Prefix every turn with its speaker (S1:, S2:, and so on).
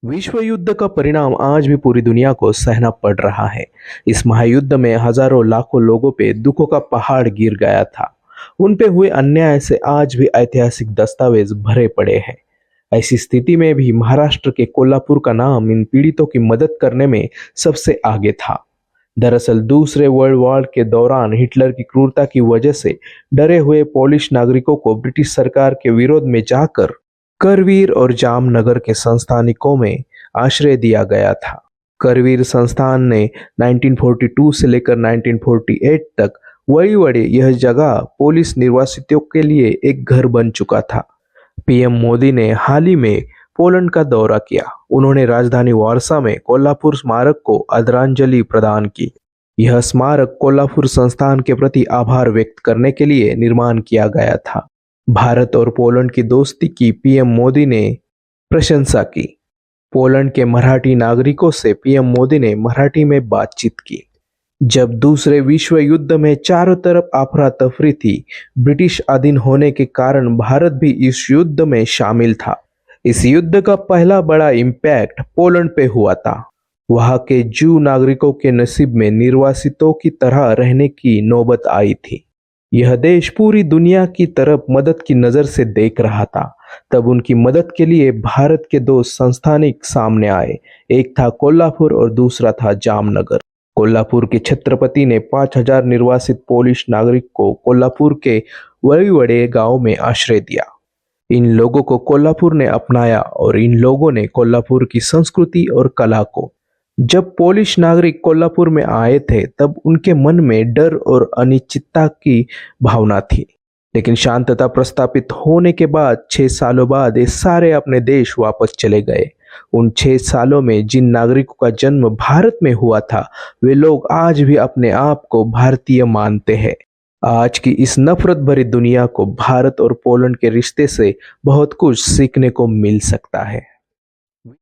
S1: विश्व युद्ध का परिणाम आज भी पूरी दुनिया को सहना पड़ रहा है। इस महायुद्ध में हजारों लाखों लोगों पे दुखों का पहाड़ गिर गया था। उन पे हुए अन्याय से आज भी ऐतिहासिक दस्तावेज भरे पड़े हैं। ऐसी स्थिति में भी महाराष्ट्र के कोल्हापुर का नाम इन पीड़ितों की मदद करने में सबसे आगे था। दरअसल दूसरे वर्ल्ड वॉर के दौरान हिटलर की क्रूरता की वजह से डरे हुए पोलिश नागरिकों को ब्रिटिश सरकार के विरोध में जाकर करवीर और जामनगर के संस्थानिकों में आश्रय दिया गया था। करवीर संस्थान ने 1942 से लेकर 1948 तक वड़ी यह जगह पोलिस निर्वासितों के लिए एक घर बन चुका था। पीएम मोदी ने हाल ही में पोलैंड का दौरा किया। उन्होंने राजधानी वारसा में कोल्हापुर स्मारक को आदरांजलि प्रदान की। यह स्मारक कोल्हापुर संस्थान के प्रति आभार व्यक्त करने के लिए निर्माण किया गया था। भारत और पोलैंड की दोस्ती की पीएम मोदी ने प्रशंसा की। पोलैंड के मराठी नागरिकों से पीएम मोदी ने मराठी में बातचीत की। जब दूसरे विश्व युद्ध में चारों तरफ अफरा तफरी थी, ब्रिटिश अधीन होने के कारण भारत भी इस युद्ध में शामिल था। इस युद्ध का पहला बड़ा इम्पैक्ट पोलैंड पे हुआ था। वहां के जू नागरिकों के नसीब में निर्वासितों की तरह रहने की नौबत आई थी। यह देश पूरी दुनिया की तरफ मदद की नजर से देख रहा था। तब उनकी मदद के लिए भारत के दो संस्थानिक सामने आए। एक था कोल्हापुर और दूसरा था जामनगर। कोल्हापुर के छत्रपति ने 5000 निर्वासित पोलिश नागरिक को कोल्हापुर के वड़ीवड़े गांव में आश्रय दिया। इन लोगों को कोल्हापुर ने अपनाया और इन लोगों ने कोल्हापुर की संस्कृति और कला को। जब पोलिश नागरिक कोल्हापुर में आए थे तब उनके मन में डर और अनिश्चितता की भावना थी। लेकिन शांतता प्रस्थापित होने के बाद 6 सालों बाद ये सारे अपने देश वापस चले गए। उन 6 सालों में जिन नागरिकों का जन्म भारत में हुआ था, वे लोग आज भी अपने आप को भारतीय मानते हैं। आज की इस नफरत भरी दुनिया को भारत और पोलैंड के रिश्ते से बहुत कुछ सीखने को मिल सकता है।